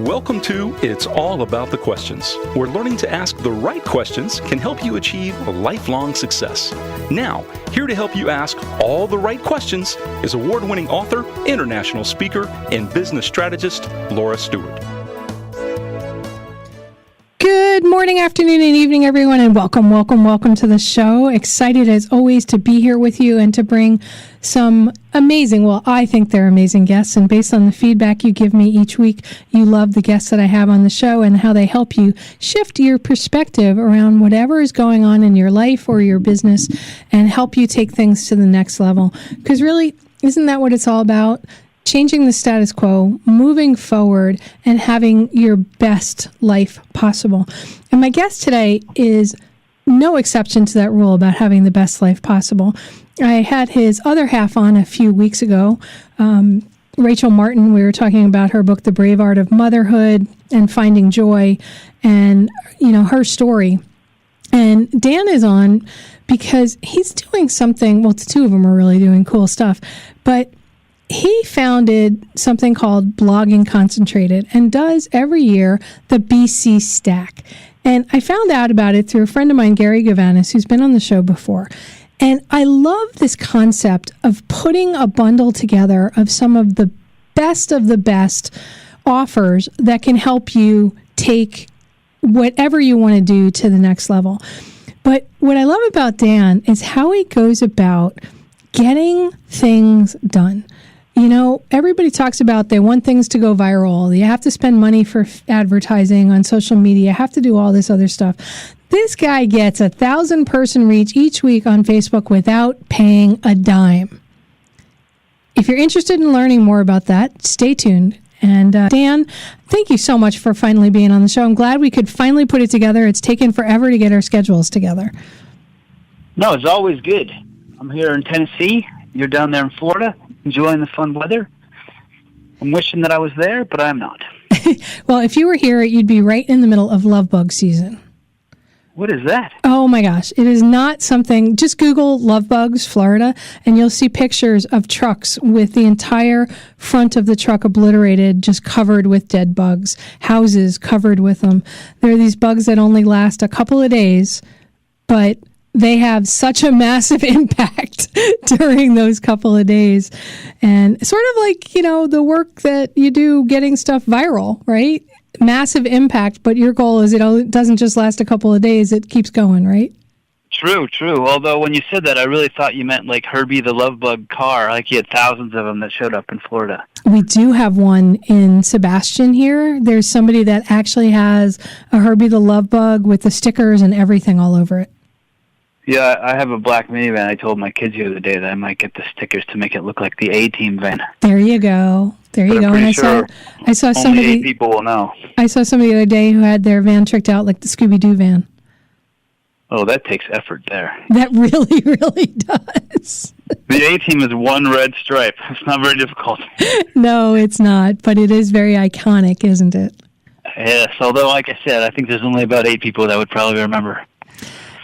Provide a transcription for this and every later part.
Welcome to It's All About the Questions, where learning to ask the right questions can help you achieve lifelong success. Now, here to help you ask all the right questions is award-winning author, international speaker, and business strategist, Laura Stewart. Good morning, afternoon, and evening, everyone, and welcome to the show. Excited, as always, to be here with you and to bring some amazing, well, I think they're amazing guests, and based on the feedback you give me each week, you love the guests that I have on the show and how they help you shift your perspective around whatever is going on in your life or your business and help you take things to the next level. Because really, isn't that what it's all about? Changing the status quo, moving forward, and having your best life possible. And my guest today is no exception to that rule about having the best life possible. I had his other half on a few weeks ago, Rachel Martin. We were talking about her book, The Brave Art of Motherhood and Finding Joy, and, you know, her story. And Dan is on because he's doing something, well, the two of them are really doing cool stuff, but he founded something called Blogging Concentrated and does every year the BC Stack. And I found out about it through a friend of mine, Gary Gavanis, who's been on the show before. And I love this concept of putting a bundle together of some of the best offers that can help you take whatever you want to do to the next level. But what I love about Dan is how he goes about getting things done. You know, everybody talks about they want things to go viral. You have to spend money for advertising on social media. You have to do all this other stuff. This guy gets 1,000-person reach each week on Facebook without paying a dime. If you're interested in learning more about that, stay tuned. And Dan, thank you so much for finally being on the show. I'm glad we could finally put it together. It's taken forever to get our schedules together. No, it's always good. I'm here in Tennessee. You're down there in Florida, enjoying the fun weather. I'm wishing that I was there, but I'm not. Well, if you were here, you'd be right in the middle of love bug season. What is that? Oh my gosh. It is not something, just Google love bugs, Florida, and you'll see pictures of trucks with the entire front of the truck obliterated, just covered with dead bugs, houses covered with them. There are these bugs that only last a couple of days, but they have such a massive impact during those couple of days. And sort of like, you know, the work that you do getting stuff viral, right? Massive impact, but your goal is it doesn't just last a couple of days, it keeps going, right? True. Although when you said that, I really thought you meant like Herbie the Love Bug car, like you had thousands of them that showed up in Florida. We do have one in Sebastian here. There's somebody that actually has a Herbie the Love Bug with the stickers and everything all over it. Yeah, I have a black minivan. I told my kids the other day that I might get the stickers to make it look like the A-Team van. There you go. And I saw somebody. Only 8 people will know. I saw somebody the other day who had their van tricked out like the Scooby-Doo van. Oh, that takes effort there. That really, really does. The A-Team is one red stripe. It's not very difficult. No, it's not, but it is very iconic, isn't it? Yes, although, like I said, I think there's only about 8 people that would probably remember.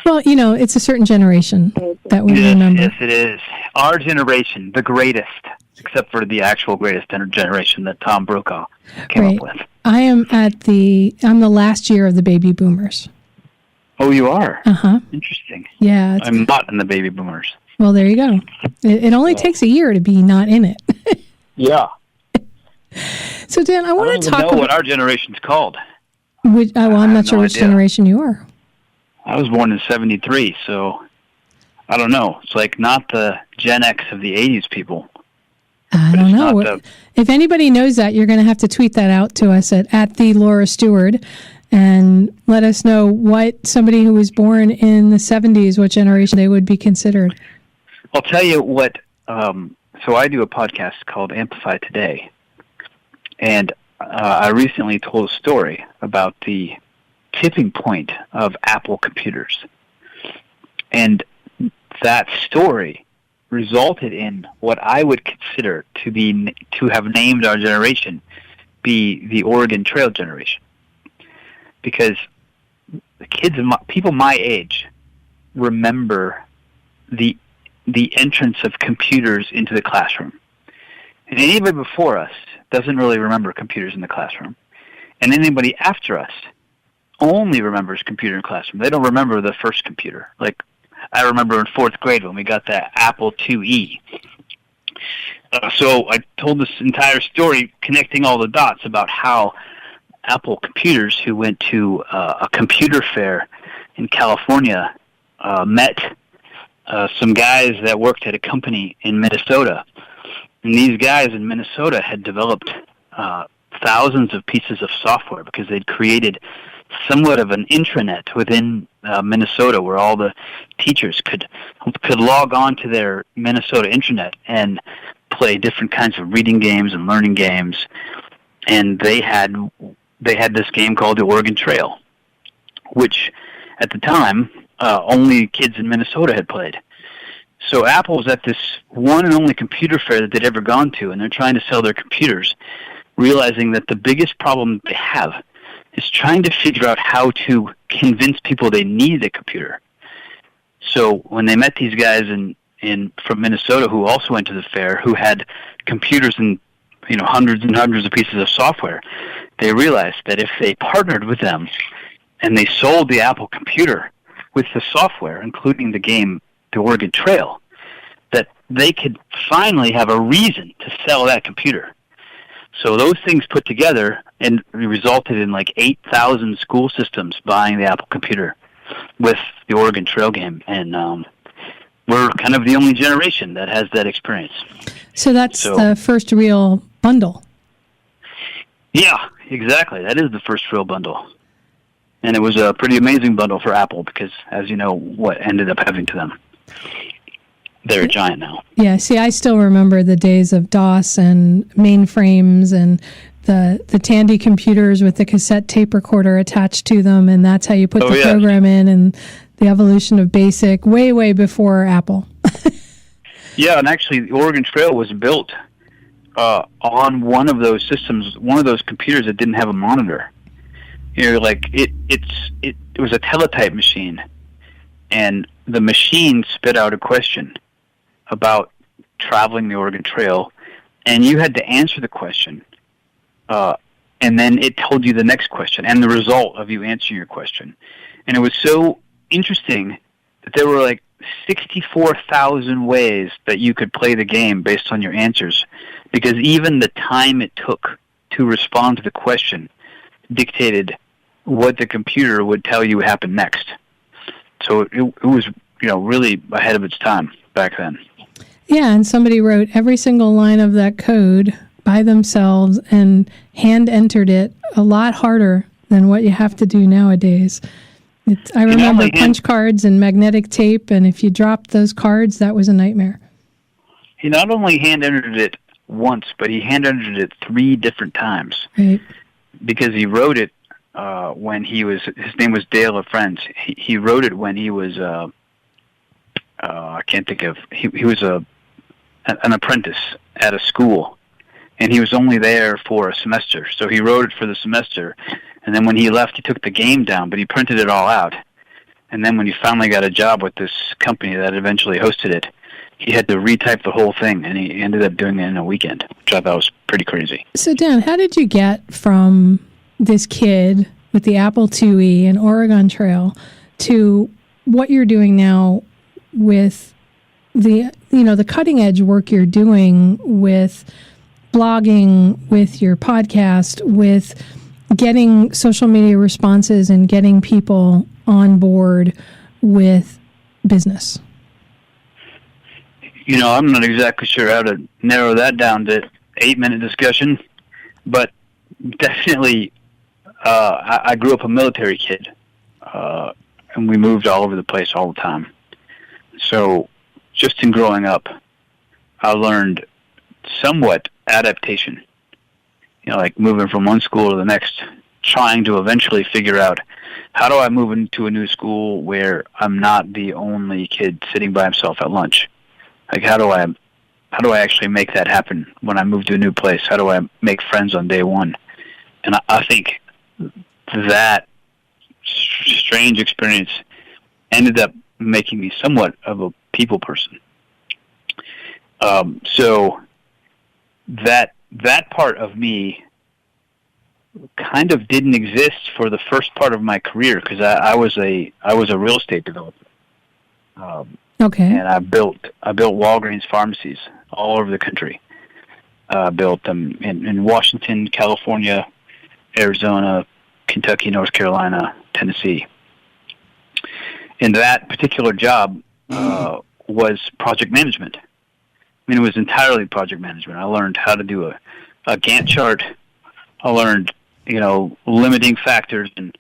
Well, you know, it's a certain generation that would remember. Yes, it is. Our generation, the greatest, except for the actual greatest generation that Tom Brokaw came up with. I'm the last year of the baby boomers. Oh, you are? Uh-huh. Interesting. Yeah. I'm not in the baby boomers. Well, there you go. It only takes a year to be not in it. Yeah. So, Dan, I want to talk about... I don't even know what our generation's called. I'm not sure which generation you are. I was born in 73, so I don't know. It's like not the Gen X of the 80s people. I don't know. If anybody knows that, you're going to have to tweet that out to us at the Laura Stewart and let us know what somebody who was born in the 70s, what generation they would be considered. I'll tell you what. So I do a podcast called Amplify Today, and I recently told a story about the tipping point of Apple computers. And that story resulted in what I would consider to have named our generation be the Oregon Trail generation. Because people my age remember the entrance of computers into the classroom. And anybody before us doesn't really remember computers in the classroom. And anybody after us only remembers computer in classroom. They don't remember the first computer. Like, I remember in 4th grade when we got that Apple IIe. So I told this entire story connecting all the dots about how Apple computers, who went to a computer fair in California, met some guys that worked at a company in Minnesota. And these guys in Minnesota had developed thousands of pieces of software because they'd created somewhat of an intranet within Minnesota where all the teachers could log on to their Minnesota intranet and play different kinds of reading games and learning games. And they had this game called the Oregon Trail, which at the time only kids in Minnesota had played. So Apple was at this one and only computer fair that they'd ever gone to, and they're trying to sell their computers, realizing that the biggest problem they have is trying to figure out how to convince people they need a computer. So when they met these guys from Minnesota who also went to the fair, who had computers and hundreds and hundreds of pieces of software, they realized that if they partnered with them and they sold the Apple computer with the software, including the game, the Oregon Trail, that they could finally have a reason to sell that computer. So those things put together and resulted in like 8,000 school systems buying the Apple computer with the Oregon Trail game. And we're kind of the only generation that has that experience. So that's the first real bundle. Yeah, exactly. That is the first real bundle. And it was a pretty amazing bundle for Apple because, as you know, what ended up happening to them. They're a giant now. Yeah, see, I still remember the days of DOS and mainframes and the Tandy computers with the cassette tape recorder attached to them, and that's how you put the program in, and the evolution of BASIC way, way before Apple. Yeah, and actually the Oregon Trail was built on one of those systems, one of those computers that didn't have a monitor. Like it was a teletype machine, and the machine spit out a question about traveling the Oregon Trail, and you had to answer the question, and then it told you the next question and the result of you answering your question. And it was so interesting that there were like 64,000 ways that you could play the game based on your answers, because even the time it took to respond to the question dictated what the computer would tell you happened next. So it was, really ahead of its time back then. Yeah, and somebody wrote every single line of that code by themselves and hand-entered it a lot harder than what you have to do nowadays. I remember punch cards and magnetic tape, and if you dropped those cards, that was a nightmare. He not only hand-entered it once, but he hand-entered it 3 different times. Right. Because he wrote it when he was, his name was Dale of Friends. He wrote it when he was, I can't think of, he was an apprentice at a school, and he was only there for a semester. So he wrote it for the semester, and then when he left, he took the game down, but he printed it all out. And then when he finally got a job with this company that eventually hosted it, he had to retype the whole thing, and he ended up doing it in a weekend, which I thought was pretty crazy. So, Dan, how did you get from this kid with the Apple IIe and Oregon Trail to what you're doing now with the cutting edge work you're doing with blogging, with your podcast, with getting social media responses and getting people on board with business? I'm not exactly sure how to narrow that down to 8-minute discussion, but definitely I grew up a military kid, and we moved all over the place all the time. So just in growing up, I learned somewhat adaptation, like moving from one school to the next, trying to eventually figure out how do I move into a new school where I'm not the only kid sitting by himself at lunch. Like, how do I actually make that happen when I move to a new place? How do I make friends on day one? And I think that strange experience ended up making me somewhat of a people person. So that part of me kind of didn't exist for the first part of my career because I was a real estate developer. Okay. And I built Walgreens pharmacies all over the country. Built them in Washington, California, Arizona, Kentucky, North Carolina, Tennessee. And that particular job was project management. I mean, it was entirely project management. I learned how to do a Gantt chart. I learned, limiting factors, and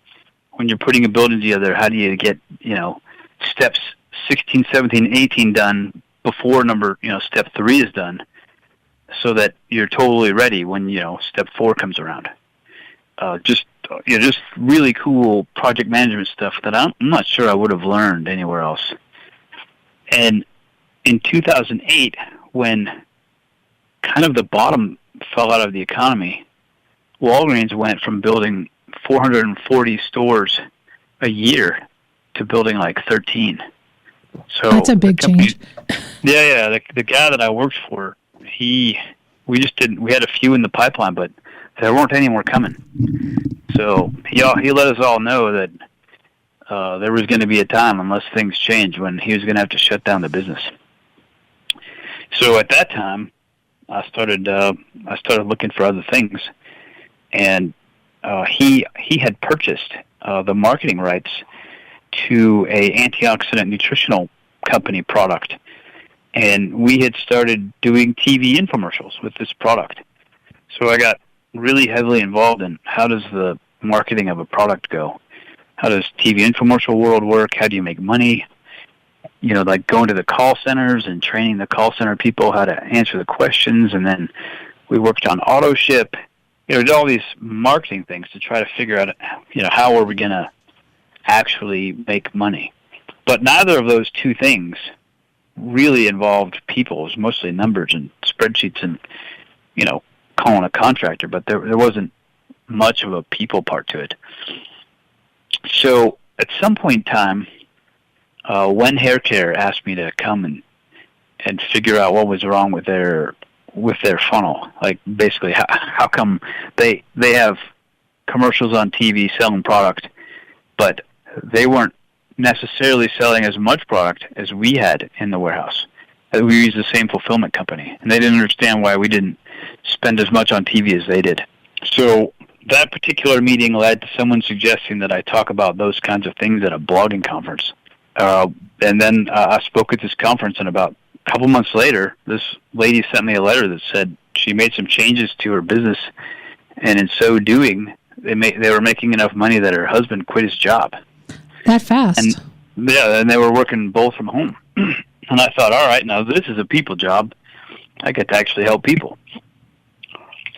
when you're putting a building together, how do you get, steps 16, 17, 18 done before step 3 is done, so that you're totally ready when, step 4 comes around. Just really cool project management stuff that I'm not sure I would have learned anywhere else. And in 2008, when kind of the bottom fell out of the economy, Walgreens went from building 440 stores a year to building like 13. So that's a big change. Yeah. The guy that I worked for, we had a few in the pipeline, but there weren't any more coming. So he let us all know that there was going to be a time, unless things changed, when he was going to have to shut down the business. So at that time, I started looking for other things, and he had purchased the marketing rights to a antioxidant nutritional company product, and we had started doing TV infomercials with this product. So I got really heavily involved in how does the marketing of a product go? How does TV infomercial world work? How do you make money? Like going to the call centers and training the call center people how to answer the questions, and then we worked on auto ship. Did all these marketing things to try to figure out, how are we going to actually make money. But neither of those two things really involved people. It was mostly numbers and spreadsheets and, calling a contractor, but there wasn't much of a people part to it. So at some point in time, When Hair Care asked me to come and figure out what was wrong with their funnel. Like, basically, how come they have commercials on TV selling product, but they weren't necessarily selling as much product as we had in the warehouse. We used the same fulfillment company, and they didn't understand why we didn't spend as much on TV as they did. So that particular meeting led to someone suggesting that I talk about those kinds of things at a blogging conference. And then I spoke at this conference, and about a couple months later, this lady sent me a letter that said she made some changes to her business, and in so doing, they were making enough money that her husband quit his job. That fast? And they were working both from home. And I thought, all right, now this is a people job. I get to actually help people.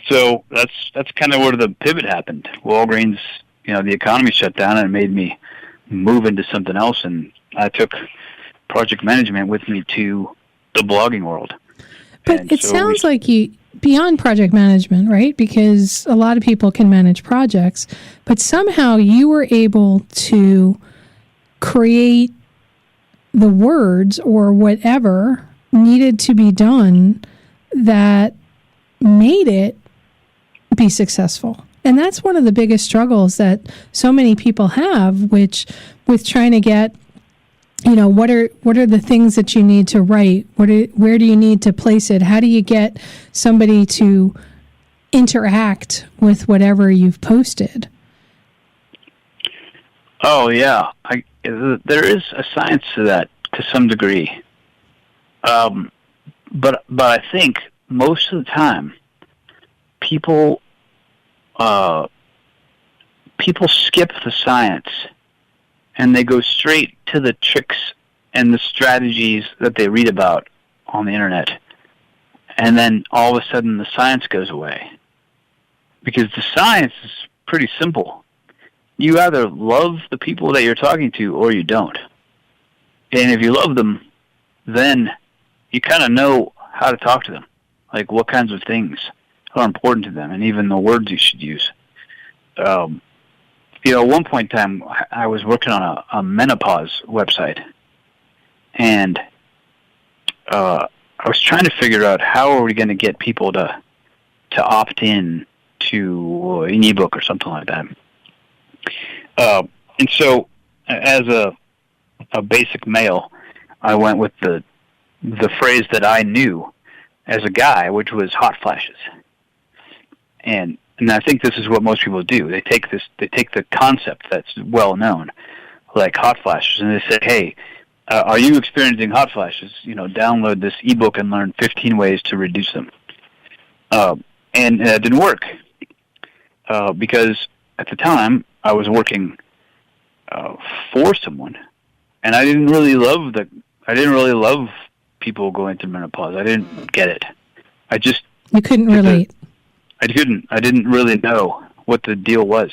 So that's kind of where the pivot happened. Walgreens, the economy shut down, and it made me move into something else. And I took project management with me to the blogging world. But it sounds like you, beyond project management, right? Because a lot of people can manage projects, but somehow you were able to create the words or whatever needed to be done that made it be successful. And that's one of the biggest struggles that so many people have, with trying to get, what are the things that you need to write? Where do you need to place it? How do you get somebody to interact with whatever you've posted? Oh, yeah. There is a science to that to some degree. But I think most of the time people skip the science and they go straight to the tricks and the strategies that they read about on the internet. And then all of a sudden the science goes away. Because the science is pretty simple. You either love the people that you're talking to or you don't. And if you love them, then you kind of know how to talk to them, like what kinds of things are important to them, and even the words you should use. At one point in time, I was working on a menopause website, and I was trying to figure out how are we going to get people to opt in to to an ebook or something like that. And so, as a basic male, I went with the phrase that I knew as a guy, which was hot flashes. And I think this is what most people do. They take the concept that's well known, like hot flashes, and they say, "Hey, are you experiencing hot flashes? Download this ebook and learn 15 ways to reduce them." And it didn't work because at the time I was working for someone, and I didn't really love people going through menopause. I didn't get it. You couldn't relate. I didn't really know what the deal was.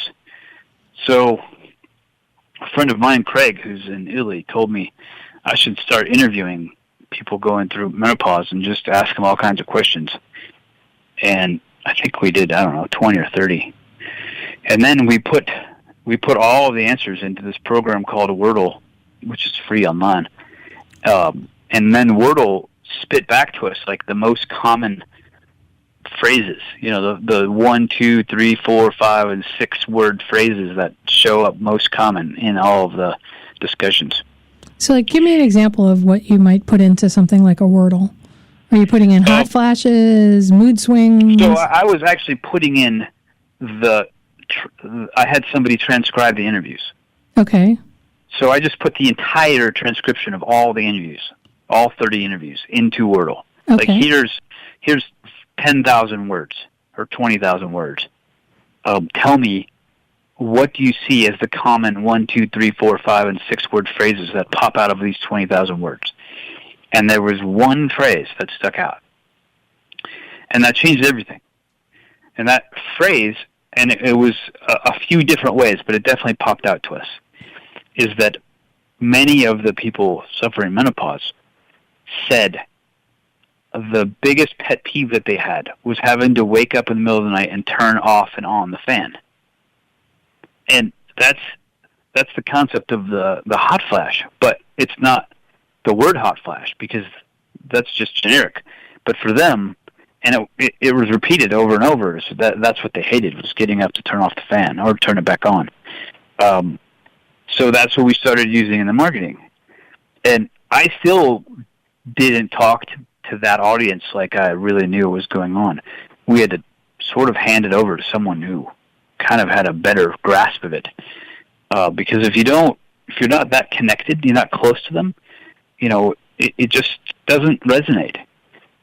So a friend of mine, Craig, who's in Italy, told me I should start interviewing people going through menopause and just ask them all kinds of questions. And I think we did, 20 or 30. And then we put all of the answers into this program called Wordle, which is free online. And then Wordle spit back to us like the most common phrases, the 1, 2, 3, 4, 5, and 6 word phrases that show up most common in all of the discussions. So, give me an example of what you might put into something like a Wordle. Are you putting in hot flashes, mood swings? So I was actually putting in I had somebody transcribe the interviews. Okay. So I just put the entire transcription of all the interviews, all 30 interviews, into Wordle. Okay. Like here's 10,000 words or 20,000 words. Tell me, what do you see as the common 1, 2, 3, 4, 5, and 6 word phrases that pop out of these 20,000 words? And there was one phrase that stuck out. And that changed everything. And that phrase, and it was a few different ways, but it definitely popped out to us, is that many of the people suffering menopause said the biggest pet peeve that they had was having to wake up in the middle of the night and turn off and on the fan. And that's the concept of the hot flash, but it's not the word hot flash because that's just generic. But for them, and it was repeated over and over, so that's what they hated, was getting up to turn off the fan or turn it back on. So that's what we started using in the marketing. And I still didn't talk to that audience like I really knew what was going on. We had to sort of hand it over to someone who kind of had a better grasp of it. Because if you're not that connected, you're not close to them, it just doesn't resonate.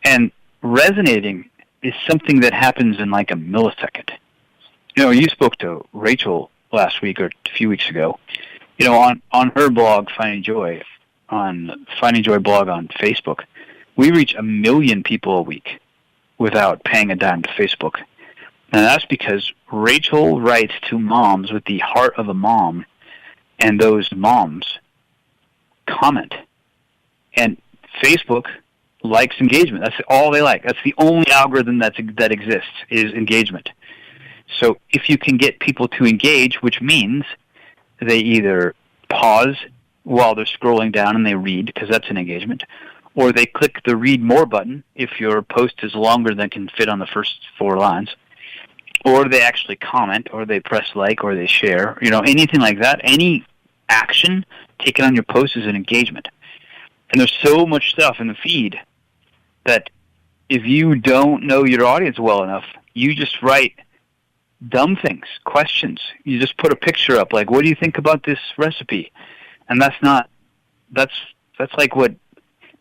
And resonating is something that happens in like a millisecond. You spoke to Rachel last week or a few weeks ago. On her blog, Finding Joy blog on Facebook, we reach 1 million people a week without paying a dime to Facebook. And that's because Rachel writes to moms with the heart of a mom, and those moms comment. And Facebook likes engagement. That's all they like. That's the only algorithm that exists, is engagement. So if you can get people to engage, which means they either pause while they're scrolling down and they read, because that's an engagement, or they click the read more button if your post is longer than can fit on the first 4 lines, or they actually comment, or they press like, or they share, anything like that. Any action taken on your post is an engagement. And there's so much stuff in the feed that if you don't know your audience well enough, you just write dumb things, questions. You just put a picture up, like, what do you think about this recipe? And that's like what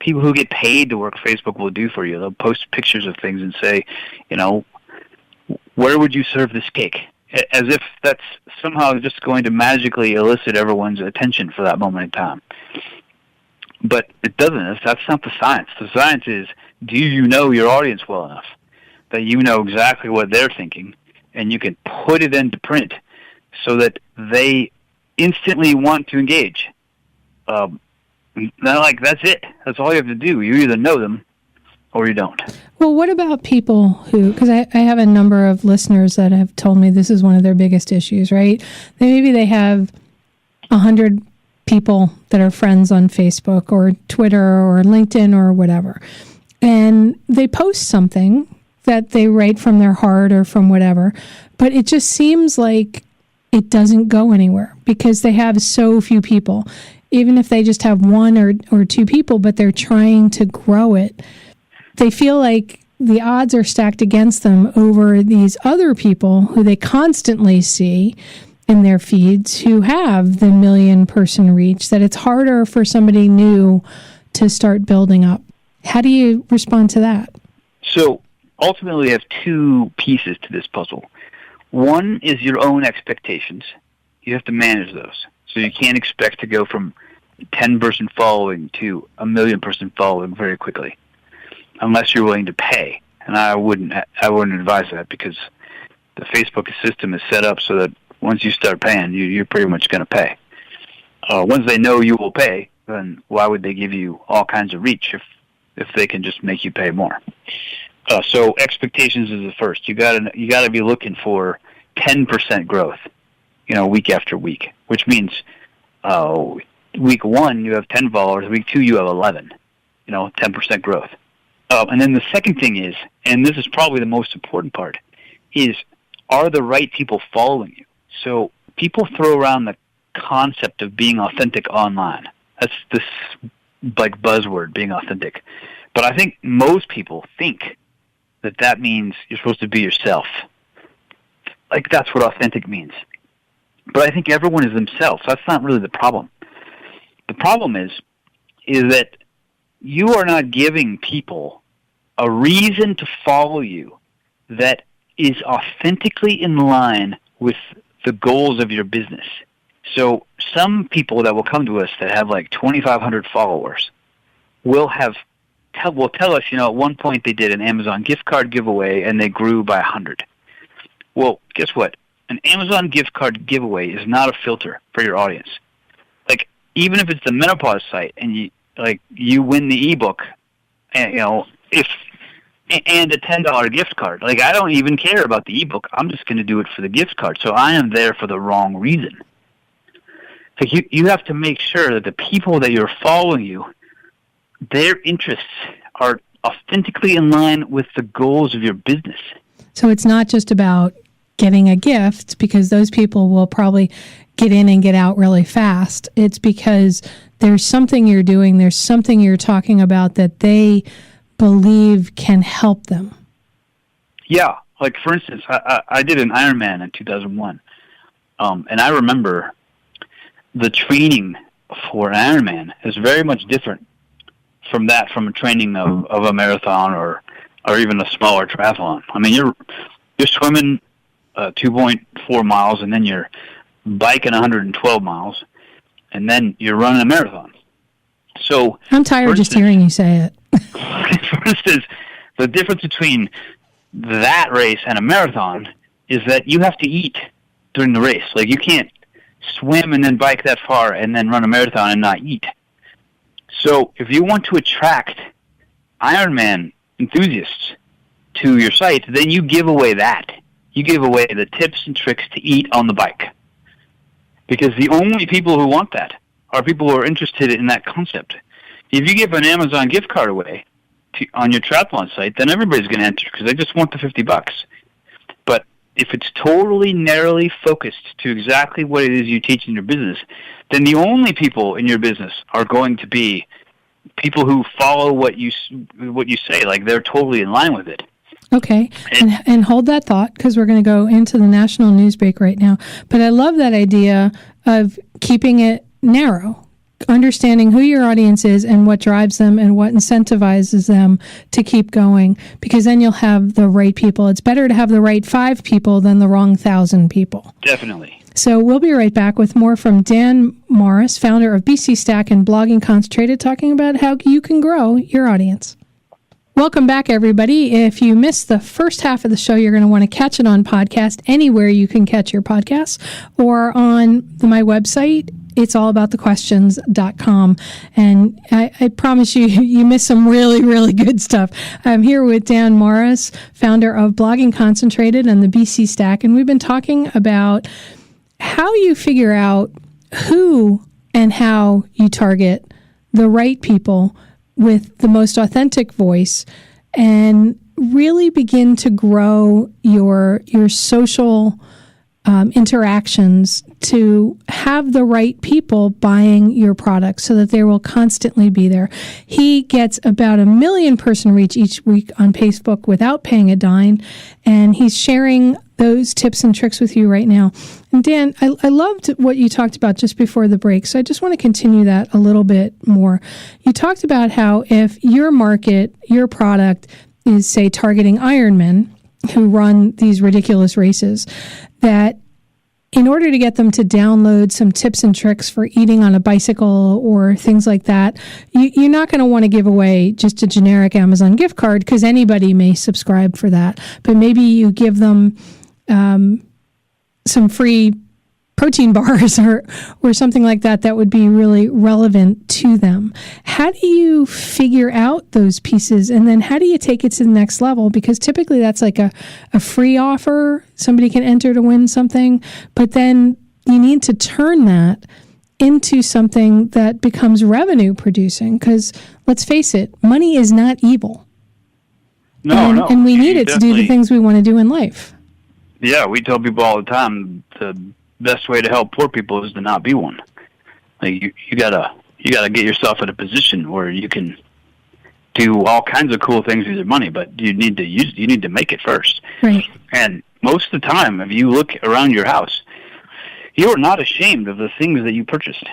people who get paid to work Facebook will do for you. They'll post pictures of things and say, where would you serve this cake? As if that's somehow just going to magically elicit everyone's attention for that moment in time. But it doesn't. That's not the science. The science is, do you know your audience well enough that you know exactly what they're thinking, and you can put it into print so that they instantly want to engage? That's it. That's all you have to do. You either know them or you don't. Well, what about people who, because I have a number of listeners that have told me this is one of their biggest issues, right? Maybe they have 100 people that are friends on Facebook or Twitter or LinkedIn or whatever, and they post something that they write from their heart or from whatever. But it just seems like it doesn't go anywhere because they have so few people. Even if they just have one or two people, but they're trying to grow it, they feel like the odds are stacked against them over these other people who they constantly see in their feeds who have the 1 million person reach, that it's harder for somebody new to start building up. How do you respond to that? So ultimately, we have two pieces to this puzzle. One is your own expectations. You have to manage those. So you can't expect to go from 10-person following to 1 million person following very quickly, unless you're willing to pay. And I wouldn't advise that, because the Facebook system is set up so that once you start paying, you're pretty much going to pay. Once they know you will pay, then why would they give you all kinds of reach if they can just make you pay more? So expectations is the first. You gotta be looking for 10% growth, week after week, which means week 1 you have 10 followers, week 2 you have 11, 10% growth. And then the second thing is, and this is probably the most important part, is are the right people following you? So people throw around the concept of being authentic online. That's this like buzzword, being authentic. But I think most people think that means you're supposed to be yourself. Like that's what authentic means. But I think everyone is themselves. That's not really the problem. The problem is that you are not giving people a reason to follow you that is authentically in line with the goals of your business. So some people that will come to us that have like 2,500 followers will tell us, at one point they did an Amazon gift card giveaway and they grew by 100. Well, guess what? An Amazon gift card giveaway is not a filter for your audience. Like, even if it's the menopause site and you win the ebook, and and a $10 gift card. Like, I don't even care about the ebook. I'm just going to do it for the gift card. So I am there for the wrong reason. Like, you have to make sure that the people that you're following you, their interests are authentically in line with the goals of your business. So it's not just about getting a gift, because those people will probably get in and get out really fast. It's because there's something you're doing, there's something you're talking about that they believe can help them. Yeah. Like, for instance, I did an Ironman in 2001. And I remember the training for an Ironman is very much different from a training of a marathon or even a smaller triathlon. I mean, you're swimming 2.4 miles, and then you're biking 112 miles, and then you're running a marathon. So I'm tired just hearing you say it. For instance, the difference between that race and a marathon is that you have to eat during the race. Like, you can't swim and then bike that far and then run a marathon and not eat. So if you want to attract Ironman enthusiasts to your site, then you give away that. You give away the tips and tricks to eat on the bike. Because the only people who want that are people who are interested in that concept. If you give an Amazon gift card away on your triathlon site, then everybody's going to enter because they just want the $50. But if it's totally narrowly focused to exactly what it is you teach in your business, then the only people in your business are going to be people who follow what you say. Like, they're totally in line with it. Okay, and hold that thought, because we're going to go into the national news break right now. But I love that idea of keeping it narrow, understanding who your audience is and what drives them and what incentivizes them to keep going, because then you'll have the right people. It's better to have the right 5 people than the wrong 1,000 people. Definitely. So we'll be right back with more from Dan Morris, founder of BC Stack and Blogging Concentrated, talking about how you can grow your audience. Welcome back, everybody. If you missed the first half of the show, you're going to want to catch it on podcast anywhere you can catch your podcasts, or on my website, it'sallaboutthequestions.com. And I promise you missed some really, really good stuff. I'm here with Dan Morris, founder of Blogging Concentrated and the BC Stack, and we've been talking about how you figure out who and how you target the right people with the most authentic voice, and really begin to grow your social interactions to have the right people buying your products so that they will constantly be there. He gets about 1 million person reach each week on Facebook without paying a dime, and he's sharing those tips and tricks with you right now. And Dan, I loved what you talked about just before the break, so I just want to continue that a little bit more. You talked about how if your market, your product is, say, targeting Ironmen who run these ridiculous races, that in order to get them to download some tips and tricks for eating on a bicycle or things like that, you're not going to want to give away just a generic Amazon gift card because anybody may subscribe for that. But maybe you give them some free protein bars or something like that that would be really relevant to them. How do you figure out those pieces, and then how do you take it to the next level? Because typically that's like a free offer. Somebody can enter to win something, but then you need to turn that into something that becomes revenue producing, because let's face it, money is not evil. No. And we need it to do the things we want to do in life. Yeah, we tell people all the time the best way to help poor people is to not be one. Like you gotta get yourself in a position where you can do all kinds of cool things with your money, but you need to make it first. Right. And most of the time, if you look around your house, you are not ashamed of the things that you purchased,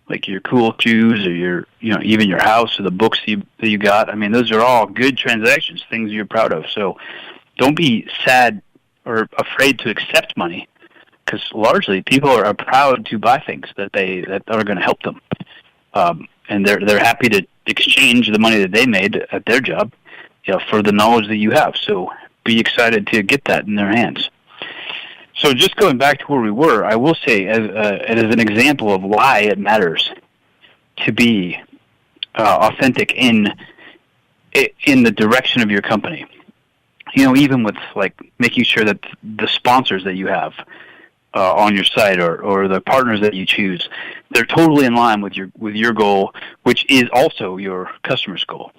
like your cool shoes or even your house or the books that you got. I mean, those are all good transactions, things you're proud of. So don't be sad or afraid to accept money, because largely people are proud to buy things that are going to help them, and they're happy to exchange the money that they made at their job, for the knowledge that you have. So be excited to get that in their hands. So just going back to where we were, I will say as an example of why it matters to be authentic in the direction of your company. Even with like making sure that the sponsors that you have on your site or the partners that you choose, they're totally in line with your goal, which is also your customer's goal.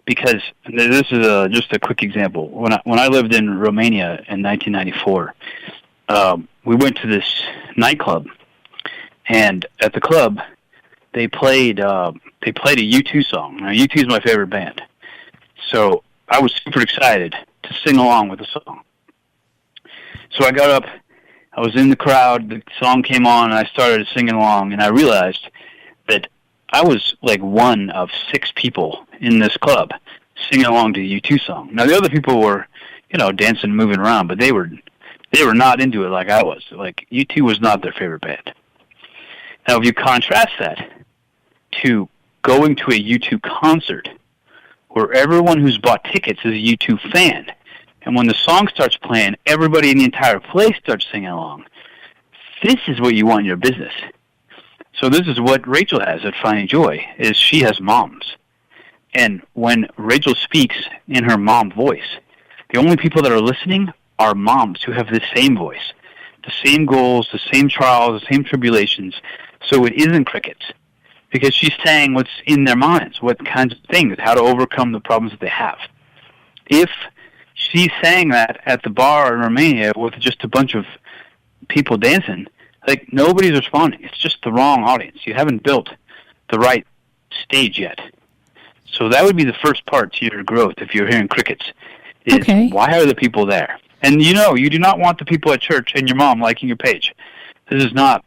Because this is just a quick example. When I lived in Romania in 1994, we went to this nightclub, and at the club they played a U2 song. Now, U2 is my favorite band, so I was super excited to sing along with the song. So I got up, I was in the crowd, the song came on, and I started singing along, and I realized that I was like one of 6 people in this club singing along to the U2 song. Now, the other people were, dancing, moving around, but they were not into it like I was. Like, U2 was not their favorite band. Now, if you contrast that to going to a U2 concert, where everyone who's bought tickets is a U2 fan, and when the song starts playing, everybody in the entire place starts singing along. This is what you want in your business. So this is what Rachel has at Finding Joy, is she has moms. And when Rachel speaks in her mom voice, the only people that are listening are moms who have the same voice, the same goals, the same trials, the same tribulations. So it isn't crickets, because she's saying what's in their minds, what kinds of things, how to overcome the problems that they have. If she's saying that at the bar in Romania with just a bunch of people dancing, like, nobody's responding. It's just the wrong audience. You haven't built the right stage yet. So that would be the first part to your growth if you're hearing crickets, is why are the people there? And you do not want the people at church and your mom liking your page. This is not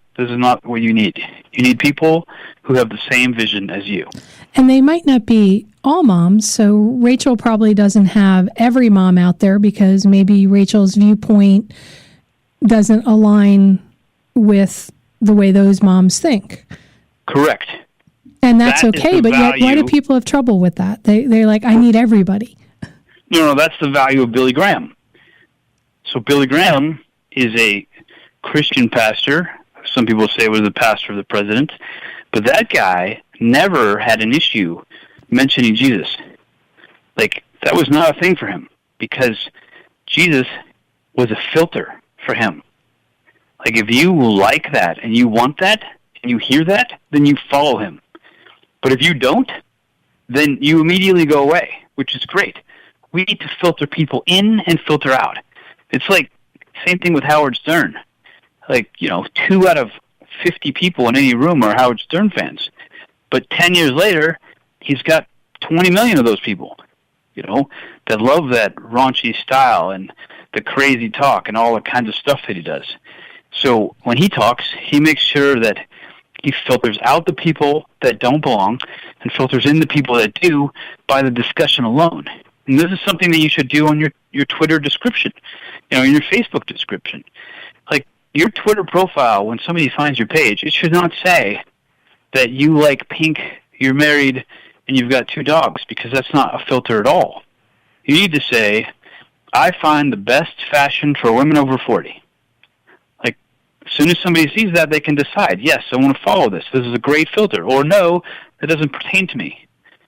what you need. You need people who have the same vision as you. And they might not be all moms, so Rachel probably doesn't have every mom out there, because maybe Rachel's viewpoint doesn't align with the way those moms think. Correct. And that's okay, but yet why do people have trouble with that? They're like, I need everybody. No, that's the value of Billy Graham. So Billy Graham is a Christian pastor. Some people say was the pastor of the president. But that guy never had an issue mentioning Jesus. Like, that was not a thing for him, because Jesus was a filter for him. Like, if you like that and you want that and you hear that, then you follow him. But if you don't, then you immediately go away, which is great. we need to filter people in and filter out. It's like same thing with Howard Stern. Like, 2 out of 50 people in any room are Howard Stern fans. But 10 years later, he's got 20 million of those people, that love that raunchy style and the crazy talk and all the kinds of stuff that he does. So when he talks, he makes sure that he filters out the people that don't belong and filters in the people that do by the discussion alone. And this is something that you should do on your Twitter description, in your Facebook description. Like, your Twitter profile, when somebody finds your page, it should not say that you like pink, you're married, and you've got 2 dogs, because that's not a filter at all. You need to say, I find the best fashion for women over 40. Like, as soon as somebody sees that, they can decide, yes, I want to follow this. This is a great filter. Or no, that doesn't pertain to me.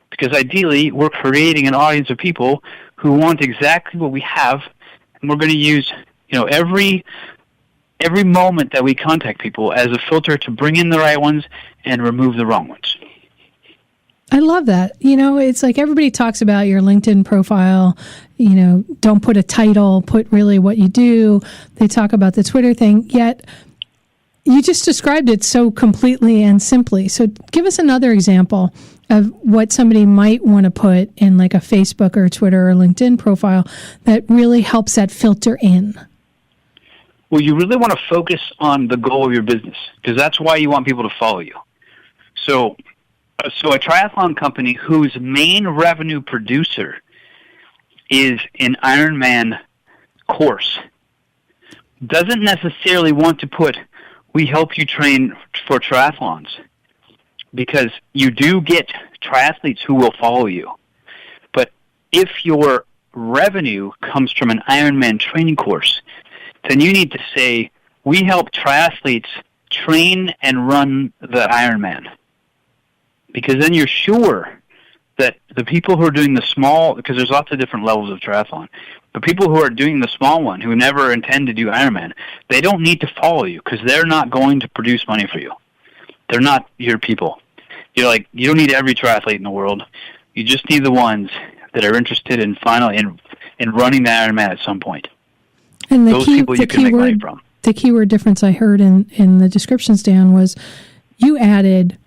Because ideally, we're creating an audience of people who want exactly what we have, and we're going to use, every moment that we contact people as a filter to bring in the right ones and remove the wrong ones. I love that. It's like everybody talks about your LinkedIn profile, don't put a title, put really what you do. They talk about the Twitter thing, yet you just described it so completely and simply. So give us another example of what somebody might want to put in like a Facebook or Twitter or LinkedIn profile that really helps that filter in. Well, you really want to focus on the goal of your business, because that's why you want people to follow you. So a triathlon company whose main revenue producer is an Ironman course doesn't necessarily want to put, we help you train for triathlons, because you do get triathletes who will follow you. But if your revenue comes from an Ironman training course, then you need to say, we help triathletes train and run the Ironman. Because then you're sure that the people who are doing the small, because there's lots of different levels of triathlon, the people who are doing the small one, who never intend to do Ironman, they don't need to follow you, because they're not going to produce money for you. They're not your people. You don't need every triathlete in the world. You just need the ones that are interested in running the Ironman at some point. And those people you can make money from. The keyword difference I heard in the descriptions, Dan, was you added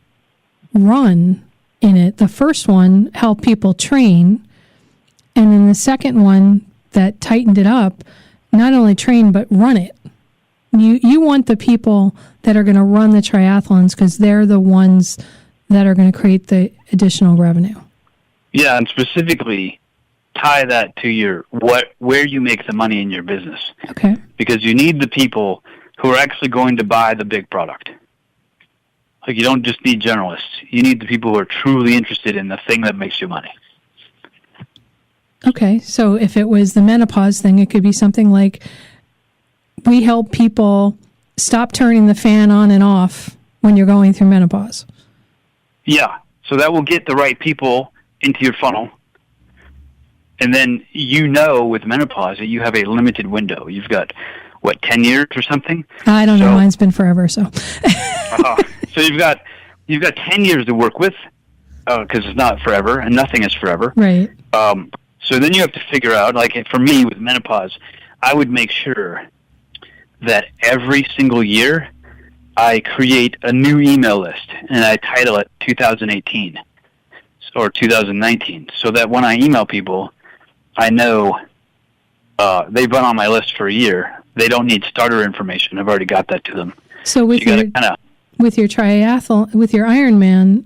run in it. The first one, help people train. And then the second one that tightened it up, not only train, but run it. You want the people that are going to run the triathlons, because they're the ones that are going to create the additional revenue. Yeah, and specifically tie that to where you make the money in your business. Okay. Because you need the people who are actually going to buy the big product. Like, you don't just need generalists. You need the people who are truly interested in the thing that makes you money. Okay, so if it was the menopause thing, it could be something like, we help people stop turning the fan on and off when you're going through menopause. Yeah, so that will get the right people into your funnel. And then with menopause that you have a limited window. You've got, 10 years or something? I don't know. Mine's been forever, so. So you've got 10 years to work with, because it's not forever, and nothing is forever. Right. So then you have to figure out, like for me with menopause, I would make sure that every single year I create a new email list, and I title it 2018 or 2019, so that when I email people, I know they've been on my list for a year. They don't need starter information. I've already got that to them. So with your triathlon, with your Ironman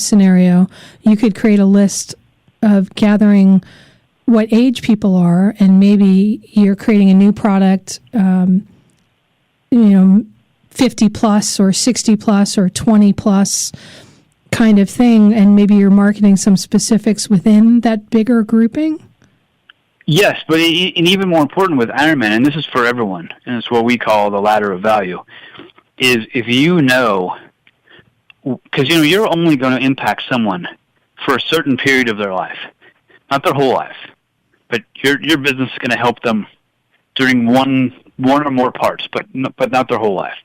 scenario, you could create a list of gathering what age people are, and maybe you're creating a new product, 50 plus or 60 plus or 20 plus kind of thing, and maybe you're marketing some specifics within that bigger grouping? Yes, but and even more important with Ironman, and this is for everyone, and it's what we call the ladder of value, is if because you're only going to impact someone for a certain period of their life, not their whole life, but your business is going to help them during one or more parts, but not their whole life.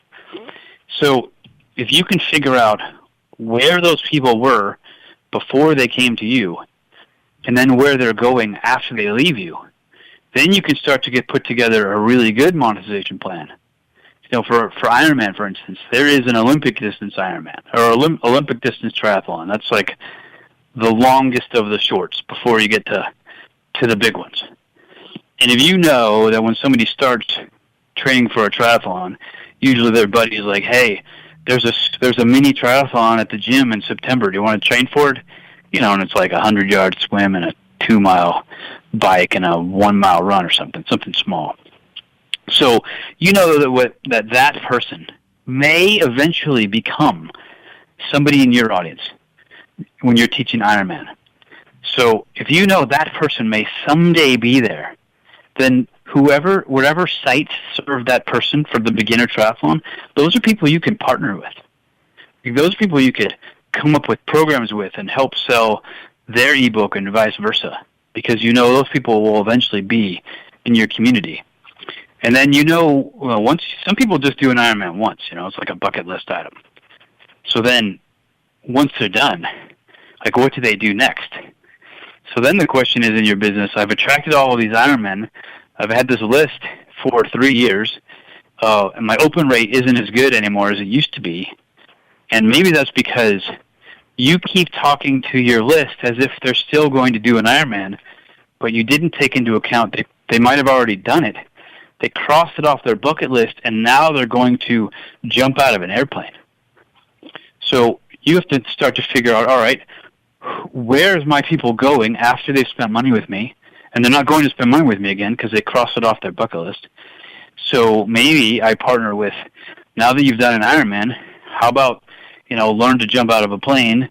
So if you can figure out where those people were before they came to you, and then where they're going after they leave you, then you can start to put together a really good monetization plan. For Ironman, for instance, there is an Olympic distance Ironman, or Olympic distance triathlon. That's like the longest of the shorts before you get to the big ones. And if you know that when somebody starts training for a triathlon, usually their buddy is like, hey, there's a mini triathlon at the gym in September. Do you want to train for it? And it's like a 100-yard swim and a 2-mile bike and a 1-mile run or something small. So that person may eventually become somebody in your audience when you're teaching Ironman. So if you know that person may someday be there, then whatever sites serve that person for the beginner triathlon, those are people you can partner with. Those are people you could come up with programs with and help sell their ebook and vice versa, because those people will eventually be in your community. And then once some people just do an Ironman once, it's like a bucket list item. So then once they're done, like what do they do next? So then the question is, in your business, I've attracted all of these Ironmen. I've had this list for 3 years, and my open rate isn't as good anymore as it used to be. And maybe that's because you keep talking to your list as if they're still going to do an Ironman, but you didn't take into account they might have already done it. They crossed it off their bucket list, and now they're going to jump out of an airplane. So you have to start to figure out, all right, where's my people going after they've spent money with me? And they're not going to spend money with me again because they crossed it off their bucket list. So maybe I partner with, now that you've done an Ironman, how about, learn to jump out of a plane,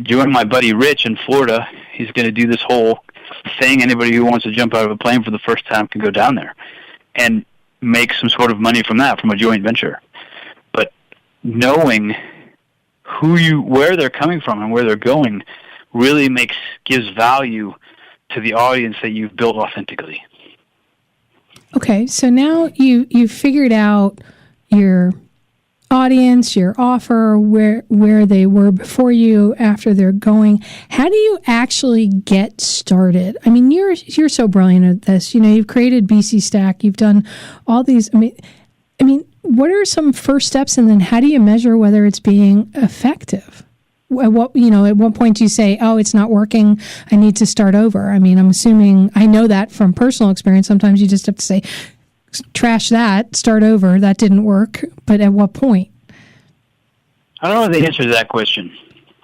join my buddy Rich in Florida. He's going to do this whole thing. Anybody who wants to jump out of a plane for the first time can go down there and make some sort of money from that, from a joint venture. But knowing where they're coming from and where they're going really gives value to the audience that you've built authentically. Okay, so now you've figured out your audience, your offer, where they were before you, after they're going. How do you actually get started? I mean, you're so brilliant at this. You've created BC Stack. You've done all these. I mean, what are some first steps, and then how do you measure whether it's being effective? At what point do you say, oh, it's not working, I need to start over? I mean, I'm assuming, I know that from personal experience, sometimes you just have to say, trash that, start over, that didn't work. But at what point? I don't know the answer to that question.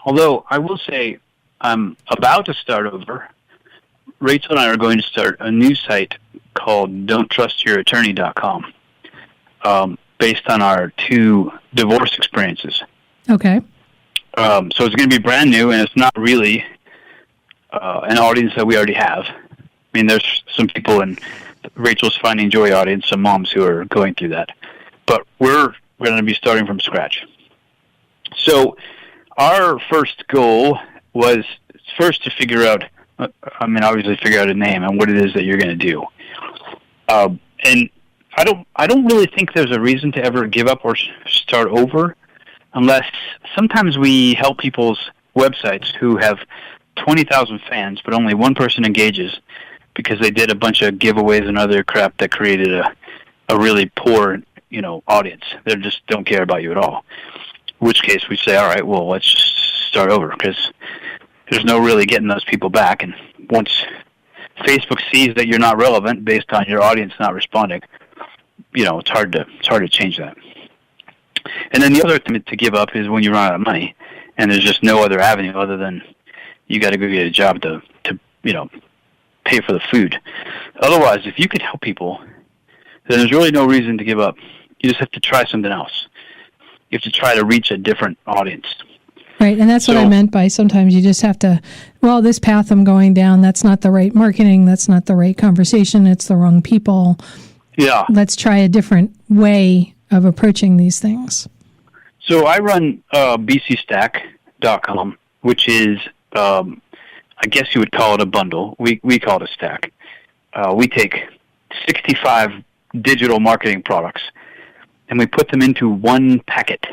Although I will say I'm about to start over. Rachel and I are going to start a new site called don'ttrustyyourattorney.com, based on our 2 divorce experiences. Okay. So it's going to be brand new, and it's not really an audience that we already have. I mean, there's some people in Rachel's Finding Joy audience, some moms who are going through that. But we're going to be starting from scratch. So our first goal was first to figure out, obviously figure out a name and what it is that you're going to do. And I don't really think there's a reason to ever give up or start over, unless sometimes we help people's websites who have 20,000 fans, but only one person engages because they did a bunch of giveaways and other crap that created a really poor, audience. They just don't care about you at all. In which case we say, all right, well, let's just start over, because there's no really getting those people back. And once Facebook sees that you're not relevant based on your audience not responding, it's hard to change that. And then the other thing to give up is when you run out of money, and there's just no other avenue other than you got to go get a job to pay for the food. Otherwise, if you could help people, then there's really no reason to give up. You just have to try something else. You have to try to reach a different audience. Right, and that's what I meant by sometimes you just have to, this path I'm going down, that's not the right marketing, that's not the right conversation, it's the wrong people. Yeah. Let's try a different way of approaching these things. So I run bcstack.com, which is, I guess you would call it a bundle. We call it a stack. We take 65 digital marketing products, and we put them into one packet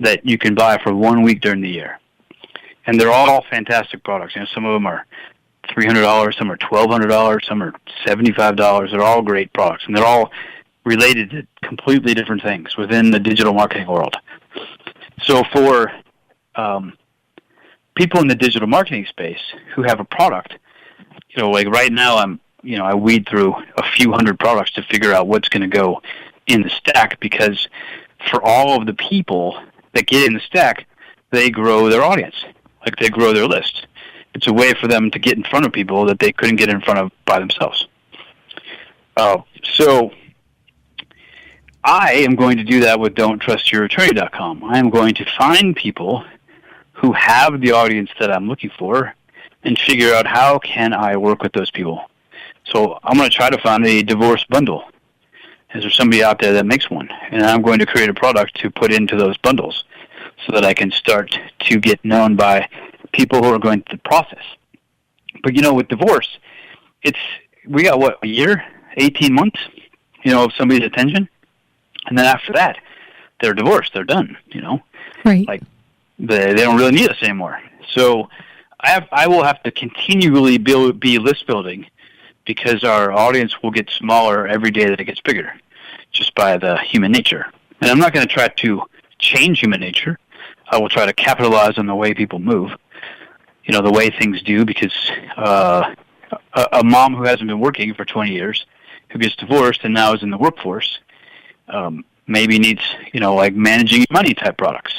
that you can buy for 1 week during the year. And they're all fantastic products. Some of them are $300, some are $1,200, some are $75. They're all great products, and they're all related to completely different things within the digital marketing world. So for people in the digital marketing space who have a product, like right now I weed through a few hundred products to figure out what's going to go in the stack, because for all of the people that get in the stack, they grow their audience, like they grow their list. It's a way for them to get in front of people that they couldn't get in front of by themselves. So I am going to do that with Don'tTrustYourAttorney.com. I am going to find people who have the audience that I'm looking for and figure out how can I work with those people. So I'm going to try to find a divorce bundle. Is there somebody out there that makes one? And I'm going to create a product to put into those bundles so that I can start to get known by people who are going through the process. But, with divorce, we got, a year, 18 months, of somebody's attention. And then after that, they're divorced. They're done, Right. Like, they don't really need us anymore. So I will have to continually be list building, because our audience will get smaller every day that it gets bigger, just by the human nature. And I'm not going to try to change human nature. I will try to capitalize on the way people move, the way things do, because a mom who hasn't been working for 20 years, who gets divorced and now is in the workforce, maybe needs, like managing money type products.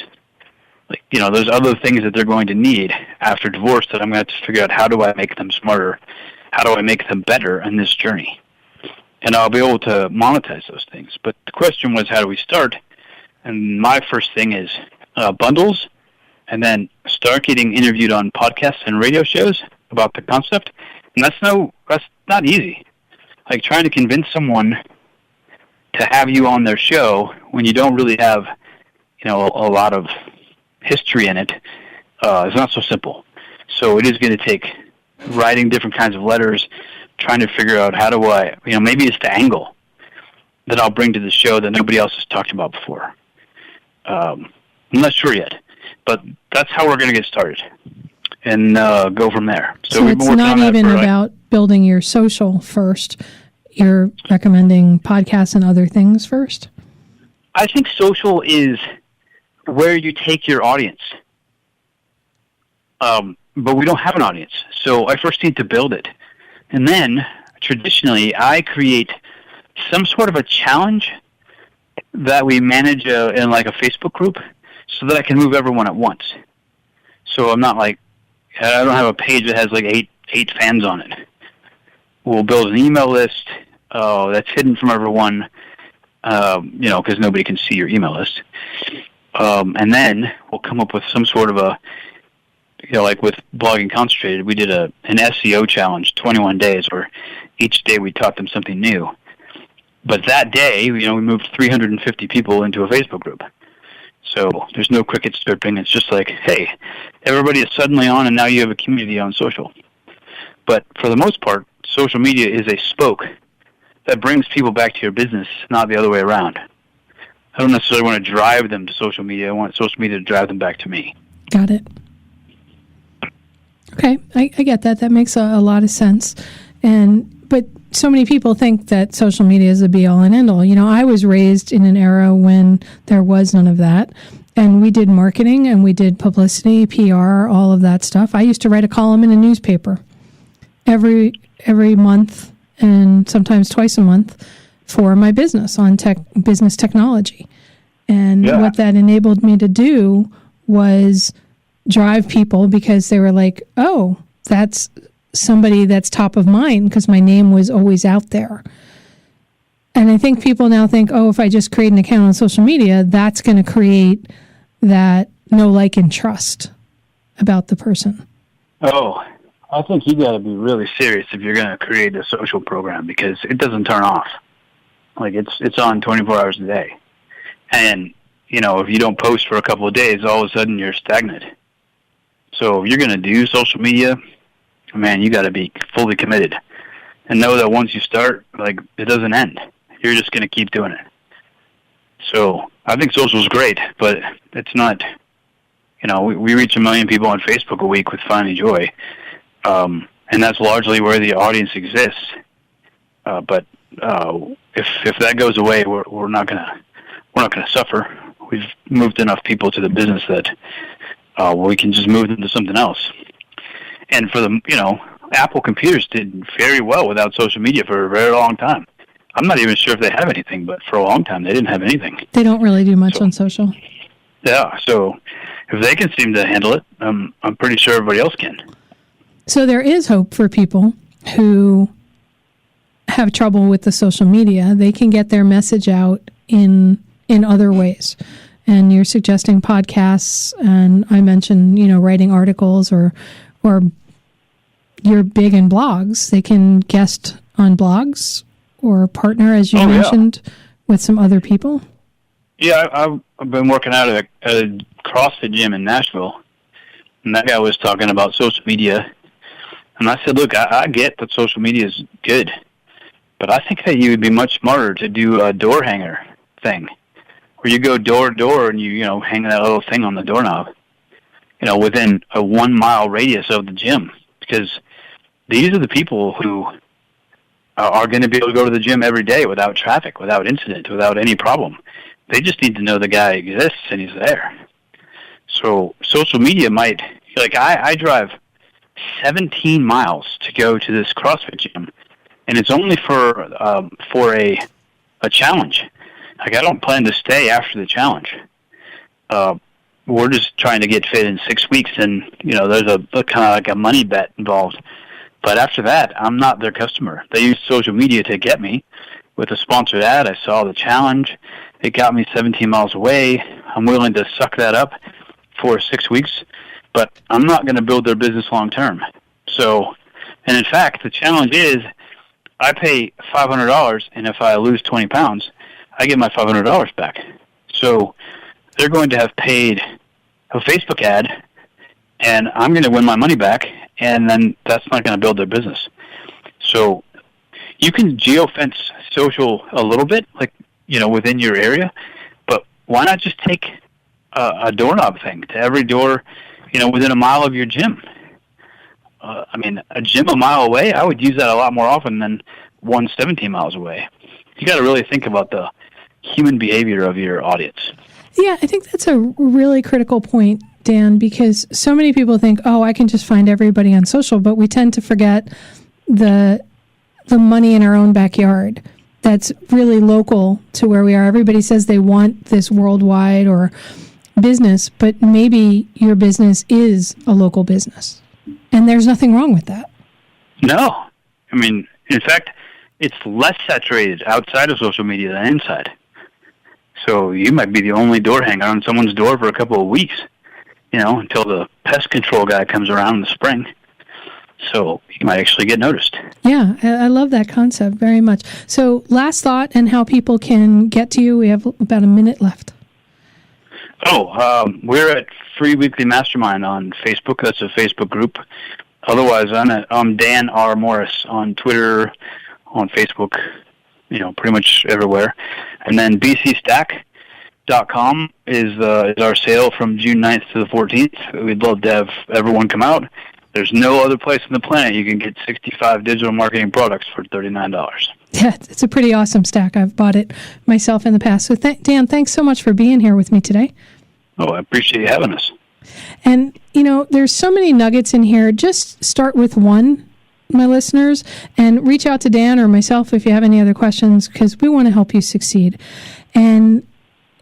Like, there's other things that they're going to need after divorce that I'm going to have to figure out, how do I make them smarter? How do I make them better in this journey? And I'll be able to monetize those things. But the question was, how do we start? And my first thing is bundles, and then start getting interviewed on podcasts and radio shows about the concept. And that's not easy. Like trying to convince someone to have you on their show when you don't really have, a lot of history in it, is not so simple. So it is going to take writing different kinds of letters, trying to figure out how do I, maybe it's the angle that I'll bring to the show that nobody else has talked about before. I'm not sure yet, but that's how we're going to get started and go from there. So it's not even about building your social first. You're recommending podcasts and other things first? I think social is where you take your audience. But we don't have an audience, so I first need to build it. And then, traditionally, I create some sort of a challenge that we manage in like a Facebook group so that I can move everyone at once. So I'm not like, I don't have a page that has like eight fans on it. We'll build an email list that's hidden from everyone, because nobody can see your email list. And then we'll come up with some sort of a, like with Blogging Concentrated, we did an SEO challenge, 21 days, where each day we taught them something new. But that day, we moved 350 people into a Facebook group. So there's no cricket chirping. It's just like, hey, everybody is suddenly on, and now you have a community on social. But for the most part, social media is a spoke that brings people back to your business, not the other way around. I don't necessarily want to drive them to social media. I want social media to drive them back to me. Got it. Okay, I get that. That makes a lot of sense. But so many people think that social media is the be-all and end-all. I was raised in an era when there was none of that. And we did marketing and we did publicity, PR, all of that stuff. I used to write a column in a newspaper every month and sometimes twice a month for my business on business technology. And what that enabled me to do was drive people, because they were like, oh, that's somebody that's top of mind, because my name was always out there. And I think people now think, oh, if I just create an account on social media, that's going to create that know, like, and trust about the person. Oh, I think you got to be really serious if you're going to create a social program, because it doesn't turn off. Like it's on 24 hours a day. And, if you don't post for a couple of days, all of a sudden you're stagnant. So if you're going to do social media, man, you got to be fully committed and know that once you start, like, it doesn't end. You're just going to keep doing it. So I think social is great, but it's not, we reach 1 million people on Facebook a week with Finding Joy. And and that's largely where the audience exists. But if that goes away, we're not gonna suffer. We've moved enough people to the business that we can just move them to something else. And for the Apple computers did very well without social media for a very long time. I'm not even sure if they have anything, but for a long time they didn't have anything. They don't really do much on social. Yeah, so if they can seem to handle it, I'm pretty sure everybody else can. So there is hope for people who have trouble with the social media. They can get their message out in other ways. And you're suggesting podcasts, and I mentioned, writing articles or you're big in blogs. They can guest on blogs or partner, as you mentioned, with some other people. Yeah, I've been working out at a CrossFit gym in Nashville, and that guy was talking about social media. And I said, look, I get that social media is good, but I think that you would be much smarter to do a door hanger thing, where you go door to door and you hang that little thing on the doorknob, within a 1 mile radius of the gym, because these are the people who are going to be able to go to the gym every day without traffic, without incident, without any problem. They just need to know the guy exists and he's there. So social media might, I drive 17 miles to go to this CrossFit gym, and it's only for a challenge. I don't plan to stay after the challenge. We're just trying to get fit in 6 weeks, and there's a kind of like a money bet involved. But after that, I'm not their customer. They use social media to get me. With a sponsored ad, I saw the challenge. It got me 17 miles away. I'm willing to suck that up for 6 weeks, but I'm not going to build their business long term. So, and in fact, the challenge is I pay $500, and if I lose 20 pounds, I get my $500 back. So they're going to have paid a Facebook ad, and I'm going to win my money back, and then that's not going to build their business. So you can geofence social a little bit, within your area, but why not just take a doorknob thing to every door, within a mile of your gym? A gym a mile away, I would use that a lot more often than 17 miles away. You got to really think about the human behavior of your audience. Yeah, I think that's a really critical point, Dan, because so many people think, I can just find everybody on social, but we tend to forget the money in our own backyard that's really local to where we are. Everybody says they want this worldwide or business, but maybe your business is a local business, and there's nothing wrong with that. No. In fact, it's less saturated outside of social media than inside. So you might be the only door hanger on someone's door for a couple of weeks, until the pest control guy comes around in the spring. So you might actually get noticed. Yeah, I love that concept very much. So last thought and how people can get to you. We have about a minute left. We're at Free Weekly Mastermind on Facebook. That's a Facebook group. Otherwise, I'm Dan R. Morris on Twitter, on Facebook, pretty much everywhere. And then bcstack.com is our sale from June 9th to the 14th. We'd love to have everyone come out. There's no other place on the planet you can get 65 digital marketing products for $39. Yeah, it's a pretty awesome stack. I've bought it myself in the past. So Dan, thanks so much for being here with me today. I appreciate you having us. And, there's so many nuggets in here. Just start with one, my listeners, and reach out to Dan or myself if you have any other questions, because we want to help you succeed. And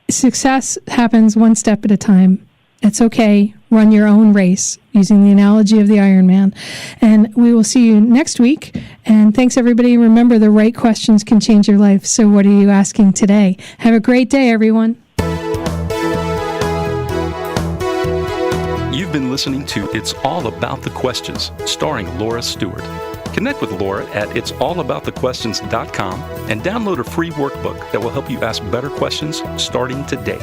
success happens one step at a time. It's okay. Run your own race using the analogy of the Ironman. And we will see you next week. And thanks, everybody. Remember, the right questions can change your life. So what are you asking today? Have a great day, everyone. You've been listening to It's All About the Questions, starring Laura Stewart. Connect with Laura at it'sallaboutthequestions.com and download a free workbook that will help you ask better questions starting today.